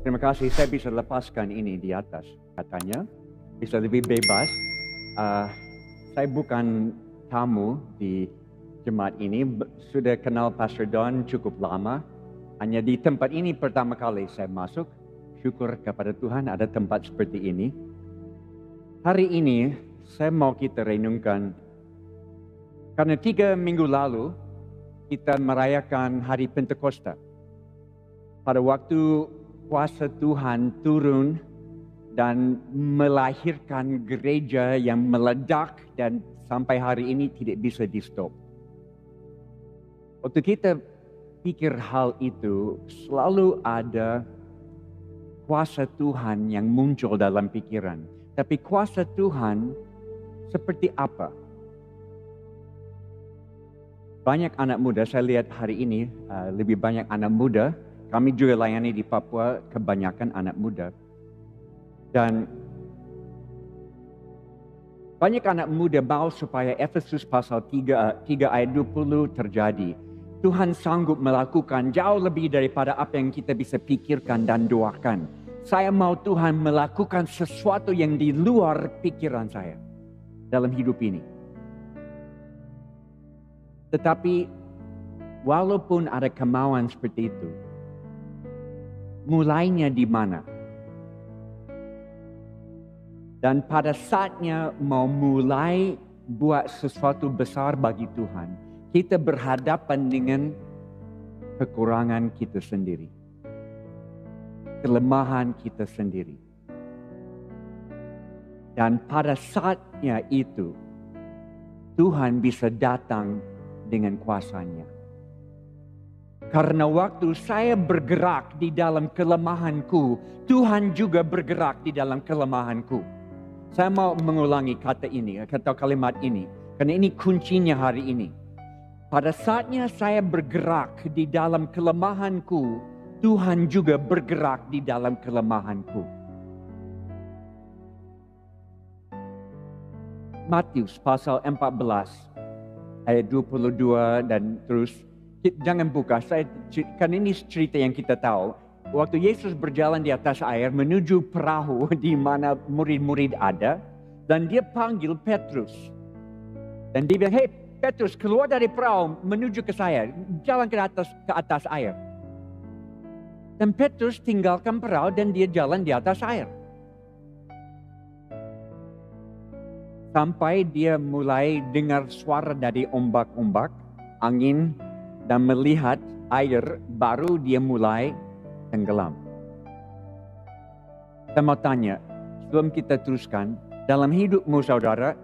Terima kasih, saya bisa lepaskan ini di atas. Katanya, bisa lebih bebas. Saya bukan tamu di jemaat ini, sudah kenal Pastor Don cukup lama. Hanya di tempat ini pertama kali saya masuk. Syukur kepada Tuhan ada tempat seperti ini. Hari ini, saya mau kita renungkan. Karena 3 minggu lalu, kita merayakan Hari Pentakosta. Pada waktu kuasa Tuhan turun dan melahirkan gereja yang meledak dan sampai hari ini tidak bisa di-stop. Waktu kita pikir hal itu, selalu ada kuasa Tuhan yang muncul dalam pikiran. Tapi kuasa Tuhan seperti apa? Banyak anak muda, saya lihat hari ini lebih banyak anak muda. Kami juga layani di Papua, kebanyakan anak muda. Dan banyak anak muda mau supaya Efesus pasal 3 ayat 20 terjadi. Tuhan sanggup melakukan jauh lebih daripada apa yang kita bisa pikirkan dan doakan. Saya mau Tuhan melakukan sesuatu yang di luar pikiran saya dalam hidup ini. Tetapi walaupun ada kemauan seperti itu, mulainya di mana? Dan pada saatnya mau mulai buat sesuatu besar bagi Tuhan, kita berhadapan dengan kekurangan kita sendiri. Kelemahan kita sendiri. Dan pada saatnya itu, Tuhan bisa datang dengan kuasanya. Karena waktu saya bergerak di dalam kelemahanku, Tuhan juga bergerak di dalam kelemahanku. Saya mau mengulangi kata ini, kata kalimat ini. Karena ini kuncinya hari ini. Pada saatnya saya bergerak di dalam kelemahanku, Tuhan juga bergerak di dalam kelemahanku. Matius pasal 14, ayat 22 dan terus. Jangan buka, karena ini cerita yang kita tahu. Waktu Yesus berjalan di atas air menuju perahu di mana murid-murid ada. Dan dia panggil Petrus. Dan dia bilang, hey Petrus, keluar dari perahu menuju ke saya. Jalan ke atas air. Dan Petrus tinggalkan perahu dan dia jalan di atas air. Sampai dia mulai dengar suara dari ombak-ombak, angin, dan melihat air, baru dia mulai tenggelam. Saya mau tanya, sebelum kita teruskan, dalam hidupmu saudara,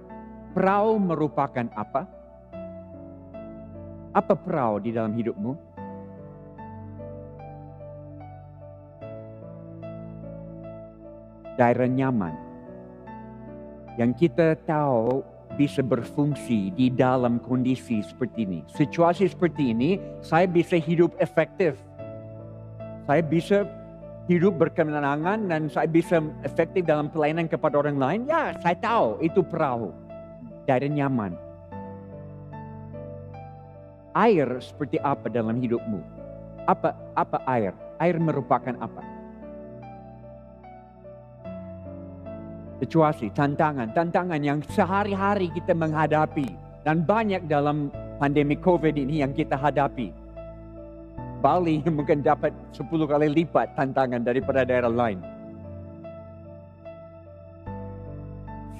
perahu merupakan apa? Apa perahu di dalam hidupmu? Daerah nyaman. Yang kita tahu bisa berfungsi di dalam kondisi seperti ini. Situasi seperti ini, saya bisa hidup efektif. Saya bisa hidup berkemenangan dan saya bisa efektif dalam pelayanan kepada orang lain. Ya, saya tahu itu perahu. Daerah nyaman. Air seperti apa dalam hidupmu? Apa air? Air merupakan apa? Situasi, tantangan yang sehari-hari kita menghadapi. Dan banyak dalam pandemi COVID ini yang kita hadapi. Bali mungkin dapat 10 kali lipat tantangan daripada daerah lain.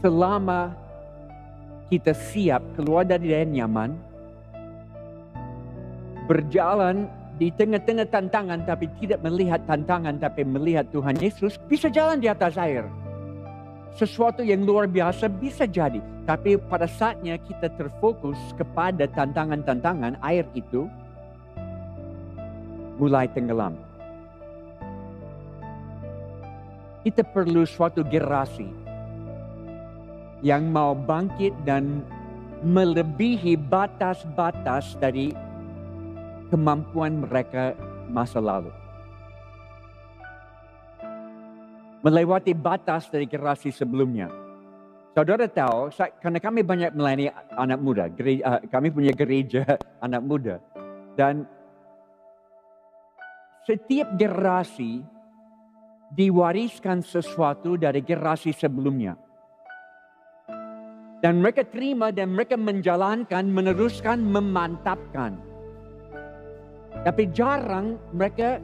Selama kita siap keluar dari daerah nyaman, berjalan di tengah-tengah tantangan tapi tidak melihat tantangan tapi melihat Tuhan Yesus, bisa jalan di atas air. Sesuatu yang luar biasa bisa jadi. Tapi pada saatnya kita terfokus kepada tantangan-tantangan, air itu mulai tenggelam. Kita perlu suatu generasi yang mau bangkit dan melebihi batas-batas dari kemampuan mereka masa lalu. Melewati batas dari generasi sebelumnya. Saudara tahu, karena kami banyak melayani anak muda, kami punya gereja anak muda. Dan setiap generasi diwariskan sesuatu dari generasi sebelumnya. Dan mereka terima dan mereka menjalankan, meneruskan, memantapkan. Tapi jarang mereka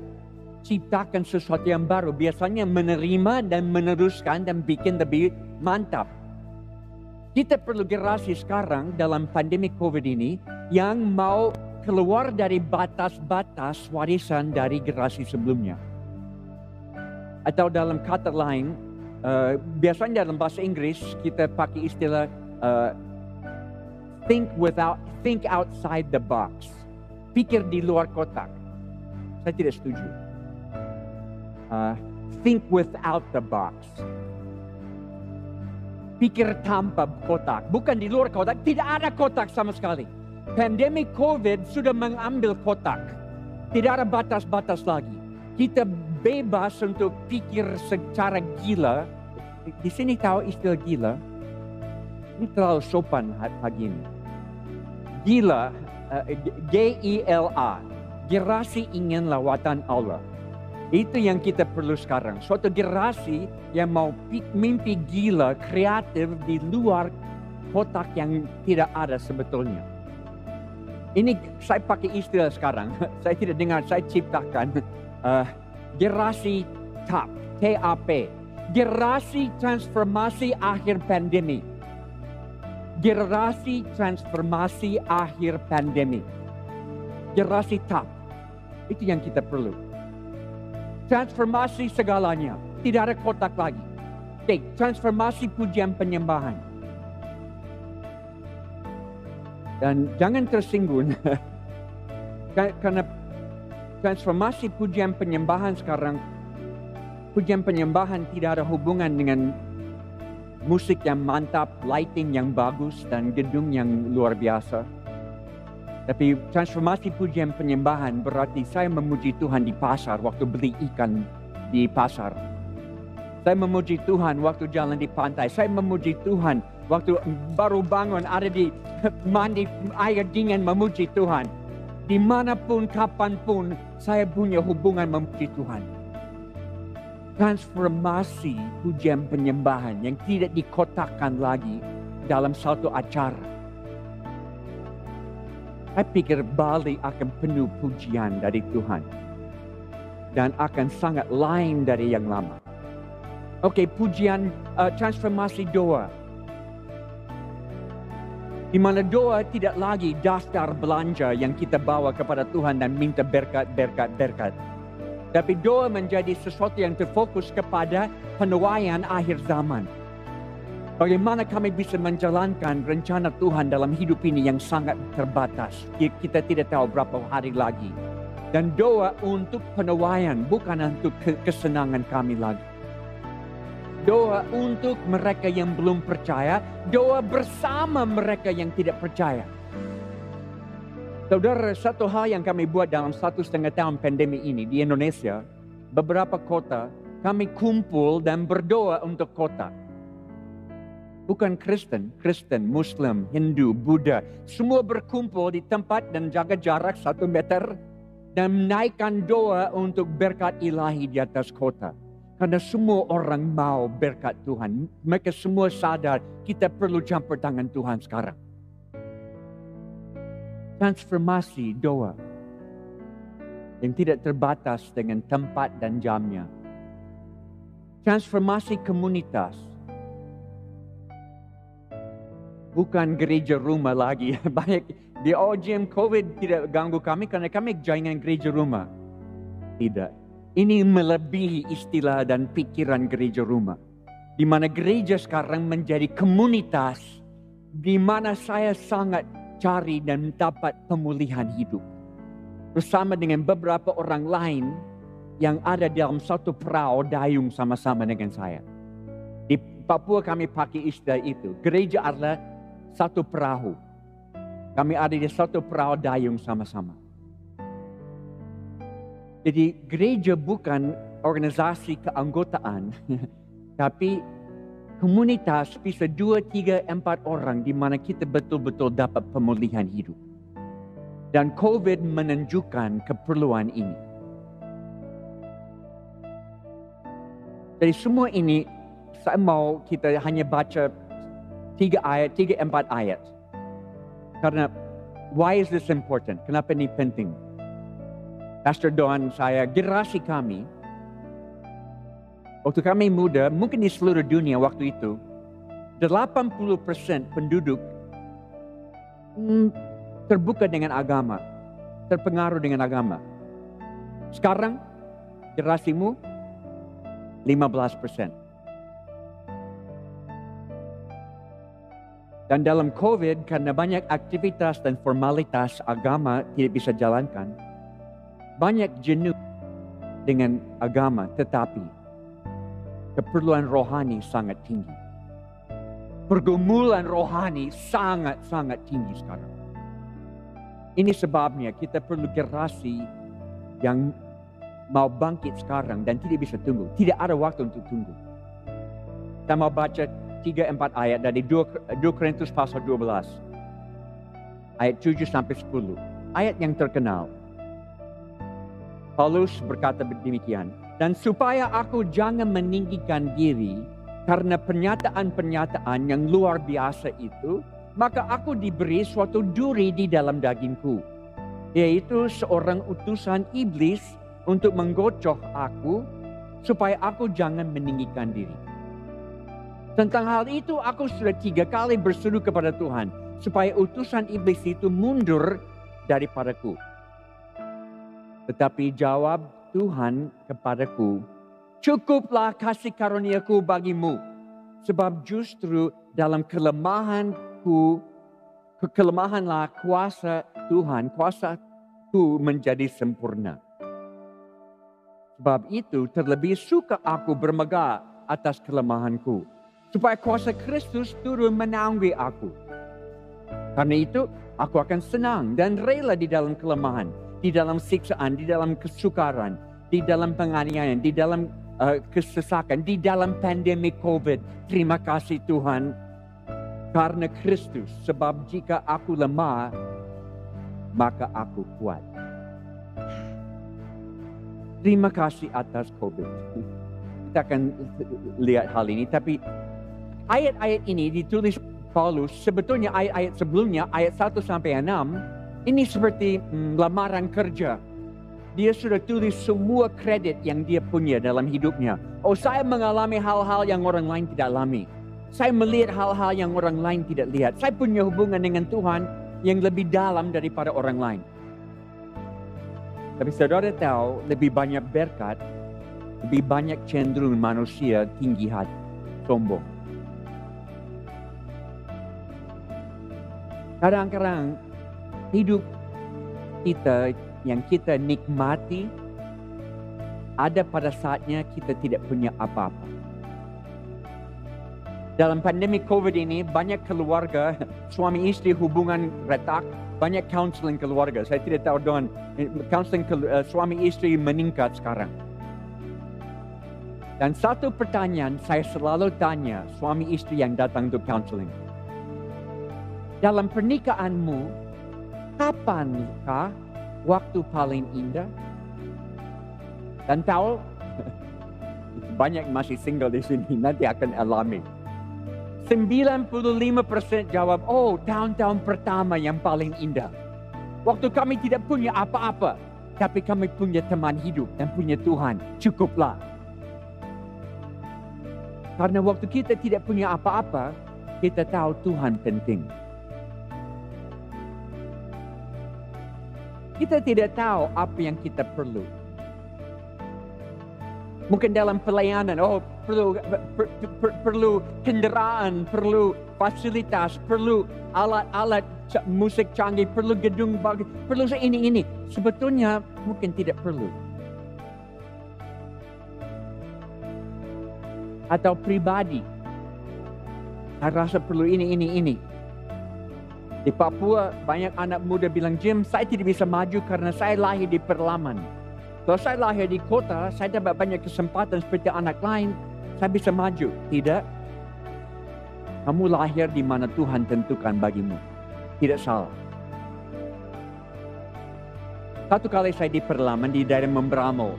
ciptakan sesuatu yang baru. Biasanya menerima dan meneruskan dan bikin lebih mantap. Kita perlu generasi sekarang dalam pandemi COVID ini yang mau keluar dari batas-batas warisan dari generasi sebelumnya. Atau dalam kata lain, biasanya dalam bahasa Inggris kita pakai istilah think outside the box. Pikir di luar kotak. Saya tidak setuju. Think without the box. Pikir tanpa kotak, bukan di luar kotak. Tidak ada kotak sama sekali. Pandemi COVID sudah mengambil kotak. Tidak ada batas-batas lagi. Kita bebas untuk pikir secara gila. Di sini tahu istilah gila? Ini terlalu sopan pagi ini. Gila, G-I-L-A. Generasi ingin lawatan Allah. Itu yang kita perlu sekarang. Suatu generasi yang mau mimpi gila, kreatif di luar kotak yang tidak ada sebetulnya. Ini saya pakai istilah sekarang. Saya tidak dengar, saya ciptakan. Generasi TAP, T-A-P. Generasi transformasi akhir pandemi. Generasi transformasi akhir pandemi. Generasi TAP. Itu yang kita perlu. Transformasi segalanya. Tidak ada kotak lagi. Oke, transformasi pujian penyembahan. Dan jangan tersinggung. Karena transformasi pujian penyembahan sekarang, pujian penyembahan tidak ada hubungan dengan musik yang mantap, lighting yang bagus, dan gedung yang luar biasa. Tapi transformasi pujian penyembahan berarti saya memuji Tuhan di pasar waktu beli ikan di pasar. Saya memuji Tuhan waktu jalan di pantai. Saya memuji Tuhan waktu baru bangun ada di mandi air dingin, memuji Tuhan. Dimanapun, kapanpun saya punya hubungan memuji Tuhan. Transformasi pujian penyembahan yang tidak dikotakkan lagi dalam satu acara. Saya pikir Bali akan penuh pujian dari Tuhan. Dan akan sangat lain dari yang lama. Oke, pujian transformasi doa. Di mana doa tidak lagi daftar belanja yang kita bawa kepada Tuhan dan minta berkat. Tapi doa menjadi sesuatu yang terfokus kepada penuaian akhir zaman. Bagaimana kami bisa menjalankan rencana Tuhan dalam hidup ini yang sangat terbatas. Kita tidak tahu berapa hari lagi. Dan doa untuk penuaian, bukan untuk kesenangan kami lagi. Doa untuk mereka yang belum percaya, doa bersama mereka yang tidak percaya. Saudara, satu hal yang kami buat dalam 1,5 tahun pandemi ini di Indonesia, beberapa kota, kami kumpul dan berdoa untuk kota. Bukan Kristen, Muslim, Hindu, Buddha. Semua berkumpul di tempat dan jaga jarak 1 meter. Dan menaikkan doa untuk berkat ilahi di atas kota. Karena semua orang mau berkat Tuhan. Mereka semua sadar kita perlu campur tangan Tuhan sekarang. Transformasi doa. Yang tidak terbatas dengan tempat dan jamnya. Transformasi komunitas. Bukan gereja rumah lagi. Banyak di OGM COVID tidak ganggu kami karena kami jangan gereja rumah. Tidak. Ini melebihi istilah dan pikiran gereja rumah. Di mana gereja sekarang menjadi komunitas. Di mana saya sangat cari dan dapat pemulihan hidup. Bersama dengan beberapa orang lain yang ada dalam satu perahu dayung sama-sama dengan saya. Di Papua kami pakai istilah itu. Gereja adalah satu perahu. Kami ada di satu perahu dayung sama-sama. Jadi gereja bukan organisasi keanggotaan. Tapi komunitas bisa 2, 3, 4 orang di mana kita betul-betul dapat pemulihan hidup. Dan COVID menunjukkan keperluan ini. Dari semua ini, saya mau kita hanya baca 3-4 ayat. Karena, why is this important? Kenapa ini penting? Pastor Don, saya, generasi kami, waktu kami muda, mungkin di seluruh dunia waktu itu, 80% penduduk terbuka dengan agama, terpengaruh dengan agama. Sekarang, generasimu 15%. Dan dalam COVID, karena banyak aktivitas dan formalitas agama tidak bisa jalankan, banyak jenuh dengan agama, tetapi keperluan rohani sangat tinggi. Pergumulan rohani sangat tinggi sekarang. Ini sebabnya kita perlu generasi yang mau bangkit sekarang dan tidak bisa tunggu. Tidak ada waktu untuk tunggu. Saya mau baca 3-4 ayat dari 2 Korintus pasal 12. Ayat 7-10. Ayat yang terkenal. Paulus berkata demikian. Dan supaya aku jangan meninggikan diri karena pernyataan-pernyataan yang luar biasa itu, maka aku diberi suatu duri di dalam dagingku, yaitu seorang utusan iblis untuk menggocok aku, supaya aku jangan meninggikan diri. Tentang hal itu aku sudah 3 kali berseru kepada Tuhan, supaya utusan iblis itu mundur daripadaku. Tetapi jawab Tuhan kepadaku, cukuplah kasih karuniaku bagimu, sebab justru dalam kelemahanlah kuasa Tuhan, kuasaku menjadi sempurna. Sebab itu terlebih suka aku bermegah atas kelemahanku, supaya kuasa Kristus turun menaungi aku. Karena itu aku akan senang dan rela di dalam kelemahan, di dalam siksaan, di dalam kesukaran, di dalam penganiayaan, di dalam kesesakan, di dalam pandemi COVID. Terima kasih Tuhan karena Kristus. Sebab jika aku lemah, maka aku kuat. Terima kasih atas COVID. Kita akan lihat hal ini. Tapi ayat-ayat ini ditulis Paulus. Sebetulnya ayat-ayat sebelumnya, ayat 1-6, ini seperti lamaran kerja. Dia sudah tulis semua kredit yang dia punya dalam hidupnya. Oh, saya mengalami hal-hal yang orang lain tidak alami. Saya melihat hal-hal yang orang lain tidak lihat. Saya punya hubungan dengan Tuhan yang lebih dalam daripada orang lain. Tapi saudara tahu, lebih banyak berkat, lebih banyak cenderung manusia tinggi hati, sombong. Kadang-kadang hidup kita yang kita nikmati, ada pada saatnya kita tidak punya apa-apa. Dalam pandemi COVID ini, banyak keluarga, suami istri hubungan retak, banyak counseling keluarga. Saya tidak tahu Don, counseling suami istri meningkat sekarang. Dan satu pertanyaan saya selalu tanya suami istri yang datang untuk counseling. Dalam pernikahanmu, kapankah waktu paling indah? Dan tahu, banyak masih single di sini, nanti akan alami. 95% jawab, oh tahun-tahun pertama yang paling indah. Waktu kami tidak punya apa-apa, tapi kami punya teman hidup dan punya Tuhan, cukuplah. Karena waktu kita tidak punya apa-apa, kita tahu Tuhan penting. Kita tidak tahu apa yang kita perlu. Mungkin dalam pelayanan, perlu kendaraan, perlu fasilitas, perlu alat-alat musik canggih, perlu gedung bagus, perlu ini. Sebetulnya mungkin tidak perlu. Atau pribadi, saya rasa perlu ini. Di Papua banyak anak muda bilang, Jim, saya tidak bisa maju karena saya lahir di pedalaman. Kalau saya lahir di kota, saya dapat banyak kesempatan seperti anak lain, saya bisa maju. Tidak. Kamu lahir di mana Tuhan tentukan bagimu. Tidak salah. Satu kali saya di pedalaman di daerah Membramo.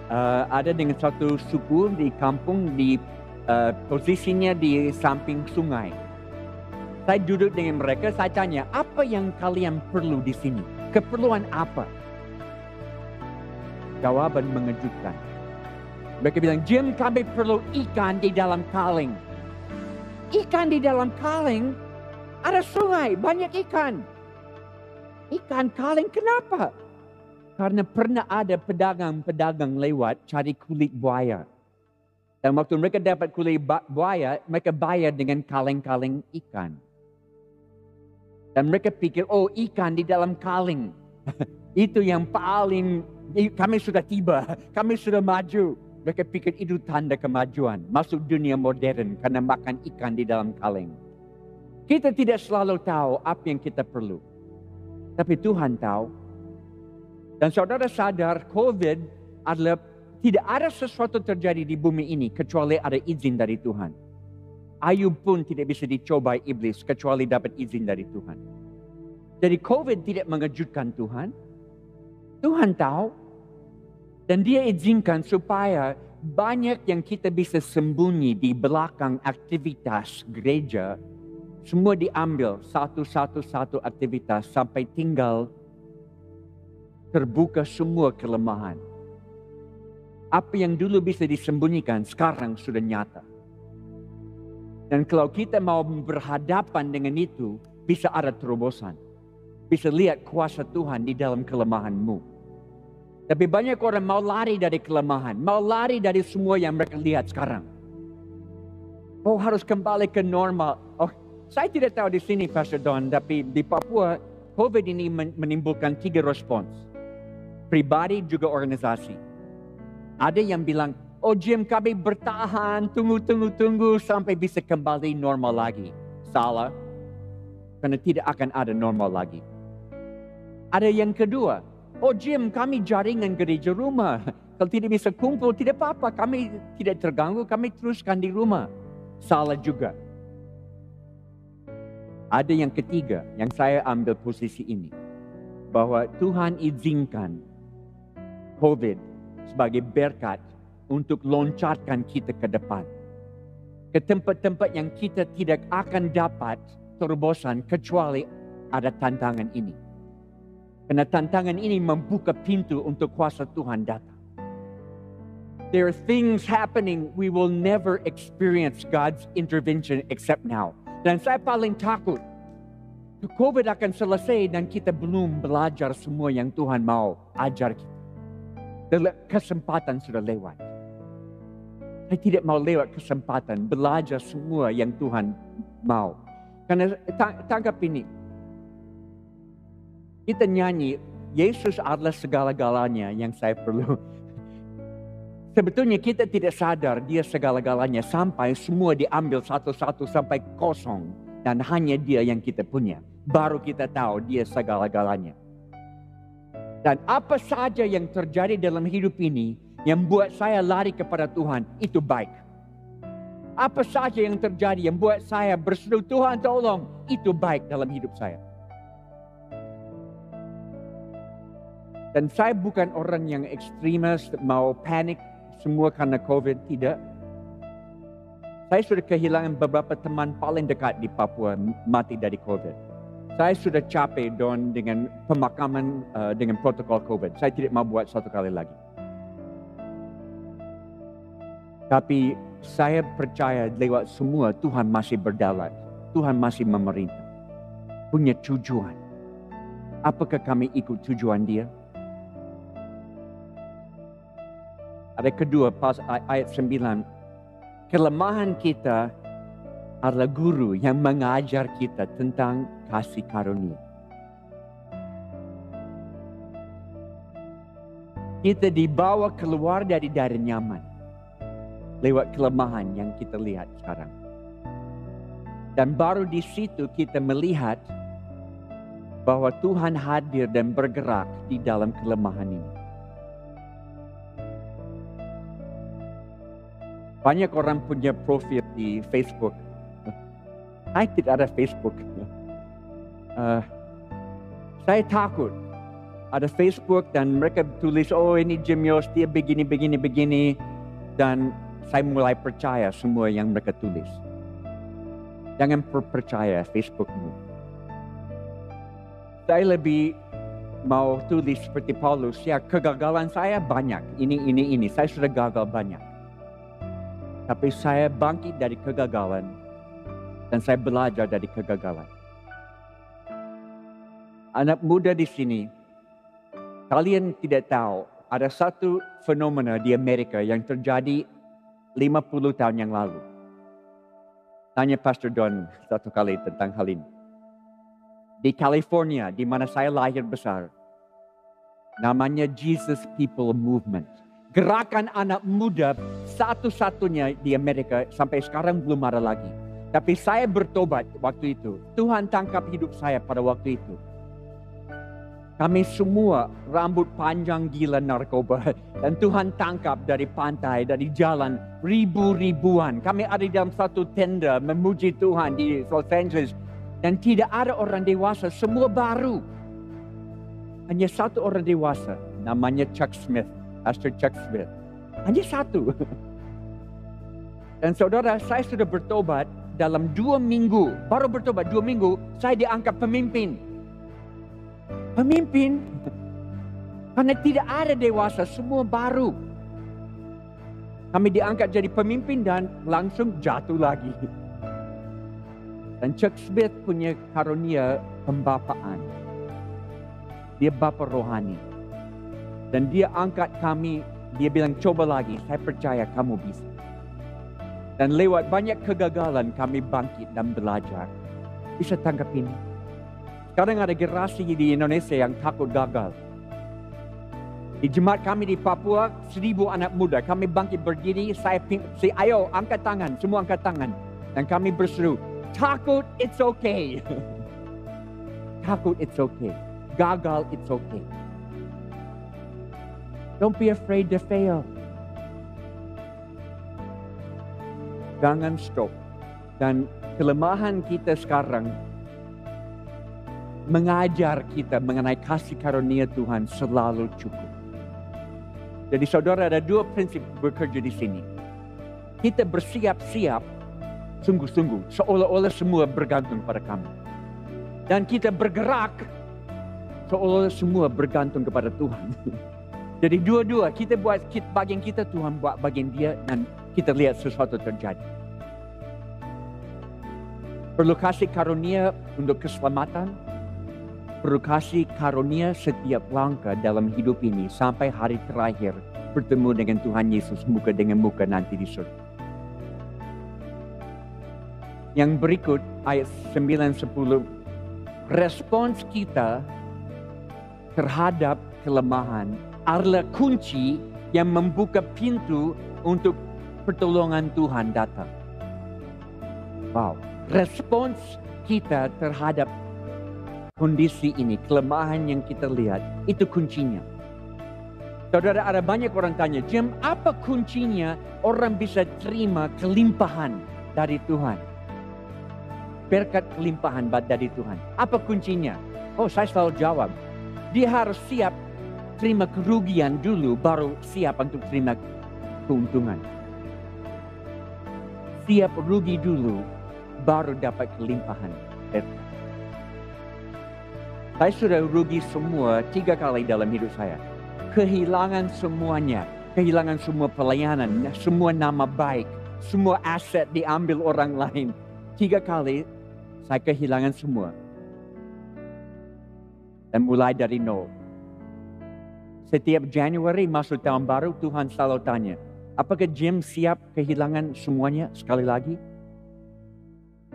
ada dengan satu suku di kampung di posisinya di samping sungai. Saya duduk dengan mereka, saya tanya, apa yang kalian perlu di sini? Keperluan apa? Jawaban mengejutkan. Mereka bilang, Jim, kami perlu ikan di dalam kaleng. Ikan di dalam kaleng? Ada sungai, banyak ikan. Ikan kaleng, kenapa? Karena pernah ada pedagang-pedagang lewat cari kulit buaya. Dan waktu mereka dapat kulit buaya, mereka bayar dengan kaleng-kaleng ikan. Dan mereka pikir, oh ikan di dalam kaleng. Itu yang paling, kami sudah tiba, kami sudah maju. Mereka pikir itu tanda kemajuan. Masuk dunia modern karena makan ikan di dalam kaleng. Kita tidak selalu tahu apa yang kita perlu. Tapi Tuhan tahu. Dan saudara sadar COVID adalah tidak ada sesuatu terjadi di bumi ini kecuali ada izin dari Tuhan. Ayub pun tidak bisa dicobai iblis kecuali dapat izin dari Tuhan. Jadi COVID tidak mengejutkan Tuhan. Tuhan tahu. Dan dia izinkan supaya banyak yang kita bisa sembunyi di belakang aktivitas gereja. Semua diambil satu aktivitas sampai tinggal terbuka semua kelemahan. Apa yang dulu bisa disembunyikan sekarang sudah nyata. Dan kalau kita mau berhadapan dengan itu, bisa ada terobosan. Bisa lihat kuasa Tuhan di dalam kelemahanmu. Tapi banyak orang mau lari dari kelemahan. Mau lari dari semua yang mereka lihat sekarang. Oh, harus kembali ke normal. Oh, saya tidak tahu di sini Pastor Don. Tapi di Papua, COVID ini menimbulkan 3 respons. Pribadi juga organisasi. Ada yang bilang, oh Jim kami bertahan, tunggu sampai bisa kembali normal lagi. Salah. Karena tidak akan ada normal lagi. Ada yang kedua, oh Jim, kami jaringan gereja rumah. Kalau tidak bisa kumpul, tidak apa-apa. Kami tidak terganggu, kami teruskan di rumah. Salah juga. Ada yang ketiga, yang saya ambil posisi ini. Bahwa Tuhan izinkan COVID sebagai berkat untuk loncatkan kita ke depan. Ke tempat-tempat yang kita tidak akan dapat terobosan kecuali ada tantangan ini. Karena tantangan ini membuka pintu untuk kuasa Tuhan datang. There are things happening we will never experience God's intervention except now. Dan saya paling takut. COVID akan selesai dan kita belum belajar semua yang Tuhan mau ajar kita. Kesempatan sudah lewat. Saya tidak mau lewat kesempatan belajar semua yang Tuhan mau. Karena tangkap ini. Kita nyanyi, Yesus adalah segala-galanya yang saya perlu. Sebetulnya kita tidak sadar dia segala-galanya sampai semua diambil satu-satu sampai kosong. Dan hanya dia yang kita punya. Baru kita tahu dia segala-galanya. Dan apa saja yang terjadi dalam hidup ini yang buat saya lari kepada Tuhan, itu baik. Apa saja yang terjadi yang buat saya berseru, Tuhan tolong, itu baik dalam hidup saya. Dan saya bukan orang yang ekstremis, mau panik semua karena COVID, tidak. Saya sudah kehilangan beberapa teman paling dekat di Papua mati dari COVID. Saya sudah capek dengan pemakaman dengan protokol COVID. Saya tidak mau buat satu kali lagi. Tapi saya percaya lewat semua Tuhan masih berdaulat. Tuhan masih memerintah. Punya tujuan. Apakah kami ikut tujuan dia? Ada kedua, pas ayat 9. Kelemahan kita adalah guru yang mengajar kita tentang kasih karunia. Kita dibawa keluar dari daerah nyaman. Lewat kelemahan yang kita lihat sekarang. Dan baru di situ kita melihat bahwa Tuhan hadir dan bergerak di dalam kelemahan ini. Banyak orang punya profil di Facebook. Saya tidak ada Facebook. Saya takut ada Facebook dan mereka tulis, oh ini Jim Yost, dia begini. Dan saya mulai percaya semua yang mereka tulis. Jangan percaya Facebookmu. Saya lebih mau tulis seperti Paulus, ya kegagalan saya banyak, ini. Saya sudah gagal banyak. Tapi saya bangkit dari kegagalan dan saya belajar dari kegagalan. Anak muda di sini, kalian tidak tahu, ada satu fenomena di Amerika yang terjadi 50 tahun yang lalu. Tanya Pastor Don satu kali tentang hal ini. Di California, di mana saya lahir besar, namanya Jesus People Movement. Gerakan anak muda satu-satunya di Amerika, sampai sekarang belum ada lagi. Tapi saya bertobat waktu itu. Tuhan tangkap hidup saya pada waktu itu. Kami semua rambut panjang gila narkoba. Dan Tuhan tangkap dari pantai, dari jalan, ribuan. Kami ada di dalam satu tenda memuji Tuhan di Los Angeles. Dan tidak ada orang dewasa, semua baru. Hanya satu orang dewasa, namanya Chuck Smith, Pastor Chuck Smith. Hanya satu. Dan saudara, saya sudah bertobat dalam 2 minggu. Baru bertobat 2 minggu, saya diangkat pemimpin. Karena tidak ada dewasa, semua baru. Kami diangkat jadi pemimpin dan langsung jatuh lagi. Dan Chuck Smith punya karunia pembapaan. Dia bapa rohani. Dan dia angkat kami, dia bilang coba lagi, saya percaya kamu bisa. Dan lewat banyak kegagalan kami bangkit dan belajar. Bisa tangkap ini. Sekarang ada generasi di Indonesia yang takut gagal. Di jemaat kami di Papua, 1000 anak muda. Kami bangkit berdiri, ayo angkat tangan, semua angkat tangan. Dan kami berseru, takut it's okay. Takut it's okay. Gagal it's okay. Don't be afraid to fail. Jangan stop. Dan kelemahan kita sekarang mengajar kita mengenai kasih karunia Tuhan selalu cukup. Jadi saudara, ada 2 prinsip bekerja di sini. Kita bersiap-siap sungguh-sungguh, seolah-olah semua bergantung pada kami. Dan kita bergerak seolah-olah semua bergantung kepada Tuhan. Jadi dua-dua, kita buat bagian kita, Tuhan buat bagian dia, dan kita lihat sesuatu terjadi. Perlu kasih karunia untuk keselamatan. Perlu kasih karunia setiap langkah dalam hidup ini sampai hari terakhir bertemu dengan Tuhan Yesus muka dengan muka nanti di surga. Yang berikut ayat 9-10, respons kita terhadap kelemahan adalah kunci yang membuka pintu untuk pertolongan Tuhan datang. Wow, respons kita terhadap kondisi ini, kelemahan yang kita lihat, itu kuncinya. Saudara, ada banyak orang tanya, Jim, apa kuncinya orang bisa terima kelimpahan dari Tuhan? Berkat kelimpahan dari Tuhan. Apa kuncinya? Oh, saya selalu jawab. Dia harus siap terima kerugian dulu, baru siap untuk terima keuntungan. Siap rugi dulu, baru dapat kelimpahan. Saya sudah rugi semua 3 kali dalam hidup saya. Kehilangan semuanya. Kehilangan semua pelayanan, semua nama baik, semua aset diambil orang lain. 3 kali saya kehilangan semua. Dan mulai dari nol. Setiap Januari masuk tahun baru, Tuhan selalu tanya, apakah Jim siap kehilangan semuanya sekali lagi?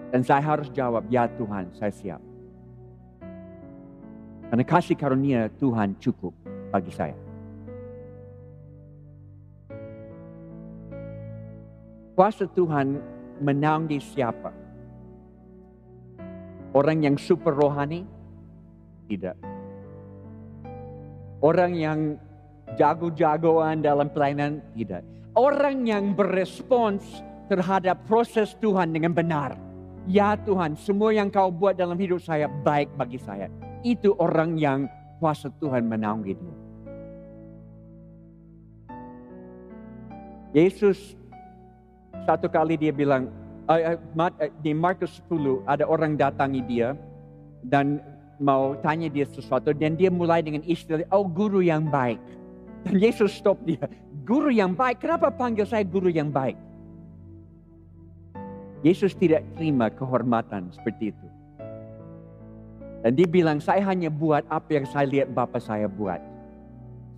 Dan saya harus jawab, ya Tuhan, saya siap. Karena kasih karunia Tuhan cukup bagi saya. Kuasa Tuhan menaungi siapa? Orang yang super rohani? Tidak. Orang yang jago-jagoan dalam pelayanan? Tidak. Orang yang berespons terhadap proses Tuhan dengan benar. Ya Tuhan, semua yang kau buat dalam hidup saya baik bagi saya. Itu orang yang kuasa Tuhan menaungi dia. Yesus satu kali dia bilang, di Markus 10 ada orang datangi dia dan mau tanya dia sesuatu, dan dia mulai dengan istilah, oh guru yang baik. Dan Yesus stop dia, guru yang baik, kenapa panggil saya guru yang baik? Yesus tidak terima kehormatan seperti itu. Dan dia bilang, saya hanya buat apa yang saya lihat Bapa saya buat.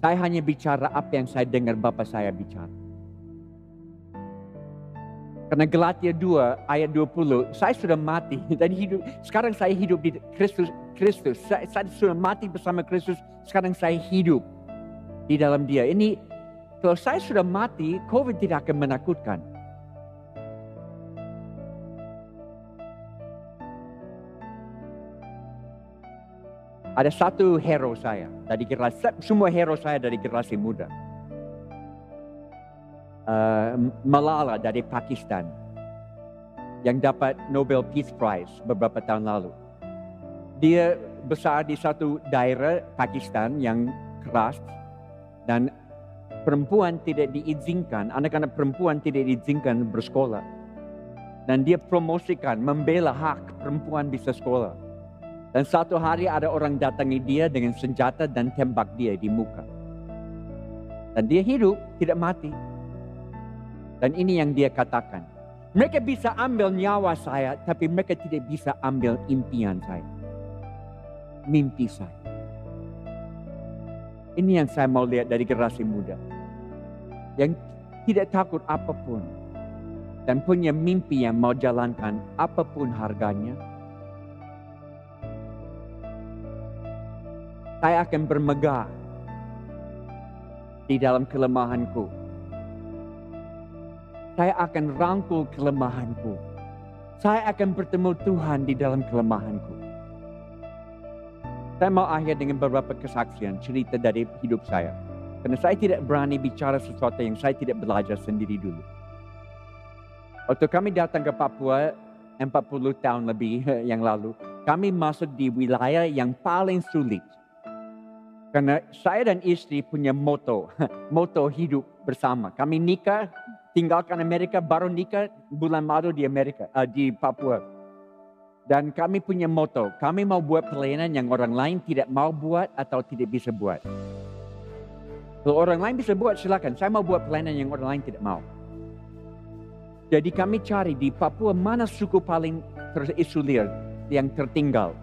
Saya hanya bicara apa yang saya dengar Bapa saya bicara. Karena Galatia 2 ayat 20, saya sudah mati dan hidup. Sekarang saya hidup di Kristus. Saya sudah mati bersama Kristus. Sekarang saya hidup di dalam Dia. Ini kalau saya sudah mati, COVID tidak akan menakutkan. Ada satu hero saya dari generasi, semua hero saya dari generasi muda. Malala dari Pakistan yang dapat Nobel Peace Prize beberapa tahun lalu. Dia besar di satu daerah Pakistan yang keras dan perempuan tidak diizinkan, anak-anak perempuan tidak diizinkan bersekolah. Dan dia promosikan, membela hak perempuan bisa sekolah. Dan satu hari ada orang datangi dia dengan senjata dan tembak dia di muka. Dan dia hidup, tidak mati. Dan ini yang dia katakan. Mereka bisa ambil nyawa saya, tapi mereka tidak bisa ambil impian saya. Mimpi saya. Ini yang saya mau lihat dari generasi muda. Yang tidak takut apapun. Dan punya mimpi yang mau jalankan apapun harganya. Saya akan bermegah di dalam kelemahanku. Saya akan rangkul kelemahanku. Saya akan bertemu Tuhan di dalam kelemahanku. Saya mau akhir dengan beberapa kesaksian, cerita dari hidup saya. Karena saya tidak berani bicara sesuatu yang saya tidak belajar sendiri dulu. Waktu kami datang ke Papua 40 tahun lebih yang lalu, kami masuk di wilayah yang paling sulit. Karena saya dan istri punya moto hidup bersama. Kami nikah, tinggalkan Amerika, baru nikah bulan Maret di Amerika, di Papua. Dan kami punya moto, kami mau buat pelayanan yang orang lain tidak mau buat atau tidak bisa buat. Kalau orang lain bisa buat, silakan. Saya mau buat pelayanan yang orang lain tidak mau. Jadi kami cari di Papua mana suku paling terisolir, yang tertinggal.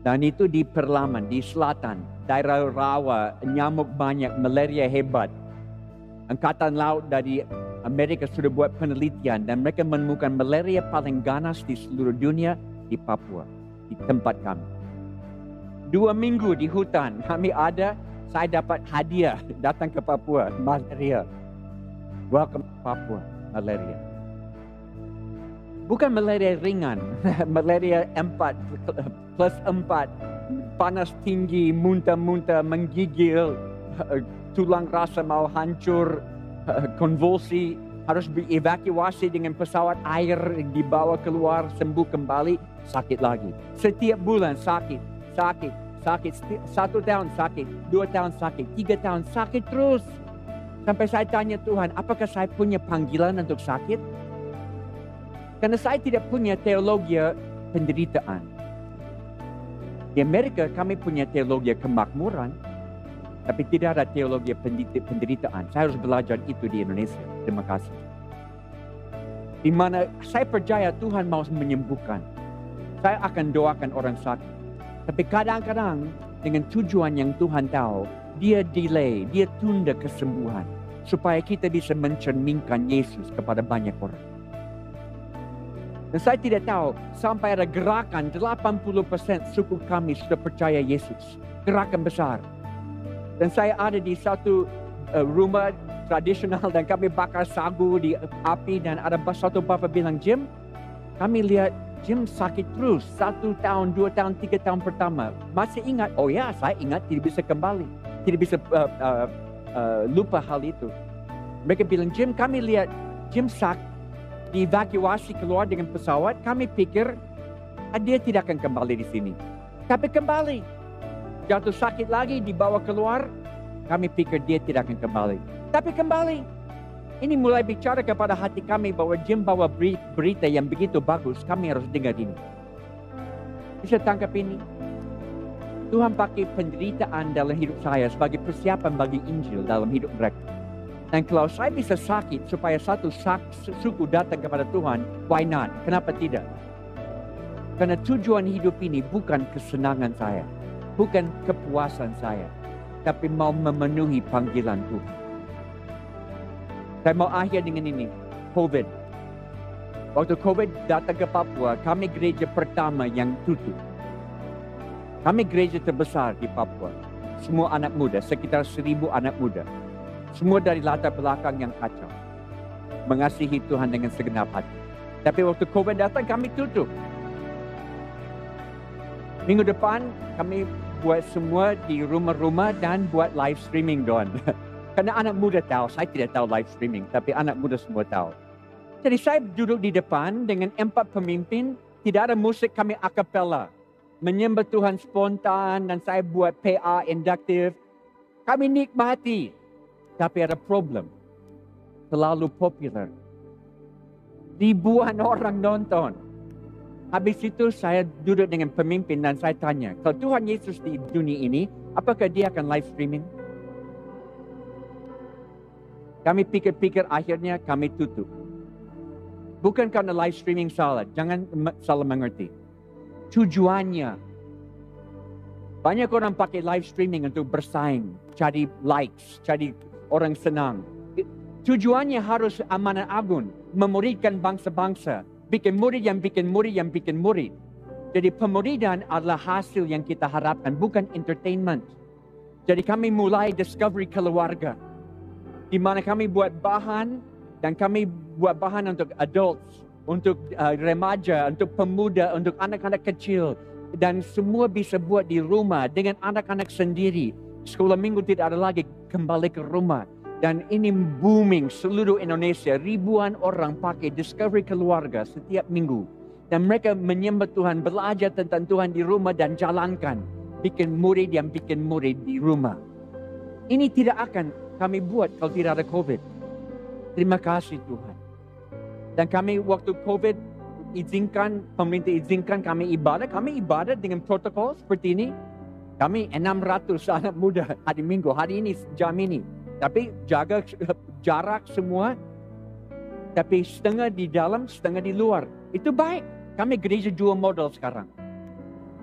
Dan itu di Perlaman, di selatan, daerah rawa, nyamuk banyak, malaria hebat. Angkatan Laut dari Amerika sudah buat penelitian dan mereka menemukan malaria paling ganas di seluruh dunia di Papua, di tempat kami. 2 minggu di hutan kami ada, saya dapat hadiah datang ke Papua, malaria. Welcome Papua, malaria. Bukan malaria ringan, malaria 4+4, panas tinggi, muntah-muntah, menggigil, tulang rasa mau hancur, konvulsi, harus dievakuasi dengan pesawat air, dibawa keluar, sembuh kembali, sakit lagi. Setiap bulan sakit. 1 tahun sakit, 2 tahun sakit, 3 tahun sakit terus. Sampai saya tanya Tuhan, apakah saya punya panggilan untuk sakit? Karena saya tidak punya teologi penderitaan. Di Amerika kami punya teologi kemakmuran, tapi tidak ada teologi penderitaan. Saya harus belajar itu di Indonesia. Terima kasih. Di mana saya percaya Tuhan mau menyembuhkan. Saya akan doakan orang sakit. Tapi kadang-kadang dengan tujuan yang Tuhan tahu, dia delay, dia tunda kesembuhan. Supaya kita bisa mencerminkan Yesus kepada banyak orang. Dan saya tidak tahu, sampai ada gerakan 80% suku kami sudah percaya Yesus. Gerakan besar. Dan saya ada di satu rumah tradisional dan kami bakar sagu di api dan ada satu bapa bilang, Jim, kami lihat Jim sakit terus 1 tahun, 2 tahun, 3 tahun pertama. Masih ingat? Oh ya, saya ingat, tidak bisa kembali. Tidak bisa lupa hal itu. Mereka bilang, Jim, kami lihat Jim sakit, dievakuasi keluar dengan pesawat. Kami pikir dia tidak akan kembali di sini. Tapi kembali. jatuh sakit lagi, dibawa keluar. Kami pikir dia tidak akan kembali. Tapi kembali. Ini mulai bicara kepada hati kami bahwa Jim bawa berita yang begitu bagus. Kami harus dengar ini. Bisa tangkap ini? Tuhan pakai penderitaan dalam hidup saya sebagai persiapan bagi Injil dalam hidup mereka. Dan kalau saya bisa sakit supaya satu suku datang kepada Tuhan, why not? Kenapa tidak? Karena tujuan hidup ini bukan kesenangan saya. Bukan kepuasan saya. Tapi mau memenuhi panggilan Tuhan. Saya mau akhir dengan ini. COVID. Waktu COVID datang ke Papua, kami gereja pertama yang tutup. Kami gereja terbesar di Papua. Semua anak muda, sekitar 1,000 anak muda. Semua dari latar belakang yang kacau. Mengasihi Tuhan dengan segenap hati. Tapi waktu COVID datang, kami tutup. Minggu depan, kami buat semua di rumah-rumah dan buat live streaming doang. Karena anak muda tahu, saya tidak tahu live streaming, tapi anak muda semua tahu. Jadi saya duduk di depan dengan 4 pemimpin, tidak ada musik, kami a cappella. Menyembah Tuhan spontan dan saya buat PA induktif. Kami nikmati, tapi ada problem. Terlalu popular. Ribuan orang nonton. Habis itu saya duduk dengan pemimpin dan saya tanya, kalau Tuhan Yesus di dunia ini, apakah dia akan live streaming? Kami pikir-pikir akhirnya kami tutup. Bukan karena live streaming salah, jangan salah mengerti. Tujuannya, banyak orang pakai live streaming untuk bersaing, cari likes, cari orang senang. Tujuannya harus amanat agung, memuridkan bangsa-bangsa. Bikin murid yang bikin murid yang bikin murid. Jadi pemuridan adalah hasil yang kita harapkan, bukan entertainment. Jadi kami mulai discovery keluarga. Di mana kami buat bahan, dan kami buat bahan untuk adults, untuk remaja, untuk pemuda, untuk anak-anak kecil. Dan semua bisa buat di rumah dengan anak-anak sendiri. Sekolah minggu tidak ada lagi, kembali ke rumah. Dan ini booming seluruh Indonesia. Ribuan orang pakai Discovery Keluarga setiap minggu. Dan mereka menyembah Tuhan, belajar tentang Tuhan di rumah dan jalankan. Bikin murid yang bikin murid di rumah. Ini tidak akan kami buat kalau tidak ada COVID. Terima kasih Tuhan. Dan kami waktu COVID izinkan, pemerintah izinkan kami ibadah dengan protokol seperti ini. Kami 600 anak muda hari Minggu, hari ini, jam ini. Tapi jaga jarak semua. Tapi setengah di dalam, setengah di luar. Itu baik. Kami gereja 2 model sekarang.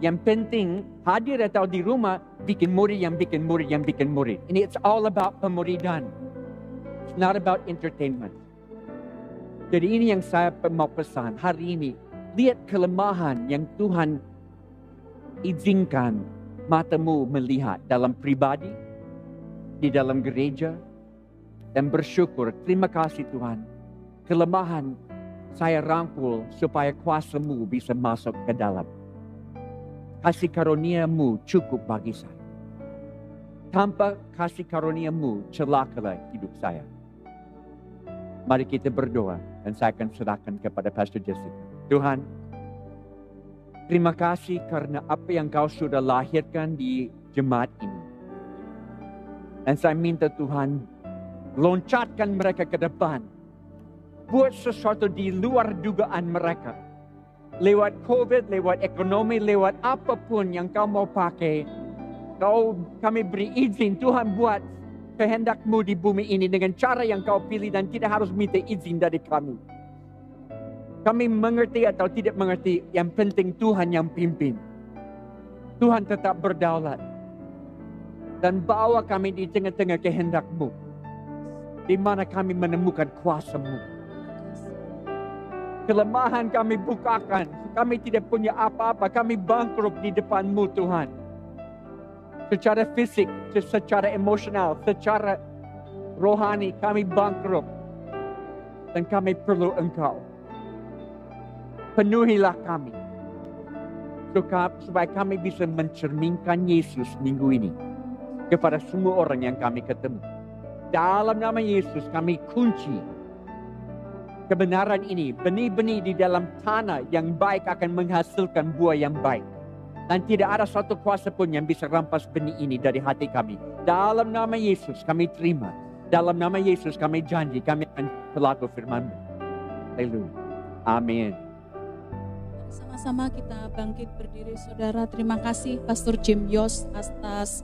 Yang penting hadir atau di rumah, bikin murid yang bikin murid yang bikin murid. Ini it's all about pemuridan. It's not about entertainment. Jadi ini yang saya mau pesan hari ini. Lihat kelemahan yang Tuhan izinkan matamu melihat dalam pribadi, di dalam gereja, dan bersyukur. Terima kasih Tuhan. Kelemahan saya rangkul supaya kuasa-Mu bisa masuk ke dalam. Kasih karunia-Mu cukup bagi saya. Tanpa kasih karunia-Mu, celakalah hidup saya. Mari kita berdoa dan saya akan serahkan kepada Pastor Jessica. Tuhan, terima kasih karena apa yang Kau sudah lahirkan di jemaat ini. Dan saya minta Tuhan, loncatkan mereka ke depan. Buat sesuatu di luar dugaan mereka. Lewat COVID, lewat ekonomi, lewat apapun yang Kau mau pakai. Kami beri izin Tuhan buat kehendak-Mu di bumi ini dengan cara yang Kau pilih dan tidak harus minta izin dari kami. Kami mengerti atau tidak mengerti, yang penting Tuhan yang pimpin. Tuhan tetap berdaulat. Dan bawa kami di tengah-tengah kehendak-Mu. Di mana kami menemukan kuasa-Mu. Kelemahan kami bukakan. Kami tidak punya apa-apa. Kami bangkrut di depan-Mu Tuhan. Secara fisik, secara emosional, secara rohani kami bangkrut. Dan kami perlu Engkau. Penuhilah kami. Supaya kami bisa mencerminkan Yesus minggu ini. Kepada semua orang yang kami ketemu. Dalam nama Yesus kami kunci kebenaran ini. Benih-benih di dalam tanah yang baik akan menghasilkan buah yang baik. Dan tidak ada satu kuasa pun yang bisa rampas benih ini dari hati kami. Dalam nama Yesus kami terima. Dalam nama Yesus kami janji kami akan berlaku firman-Mu. Haleluya. Amin. Sama-sama kita bangkit berdiri saudara. Terima kasih Pastor Jim Yos atas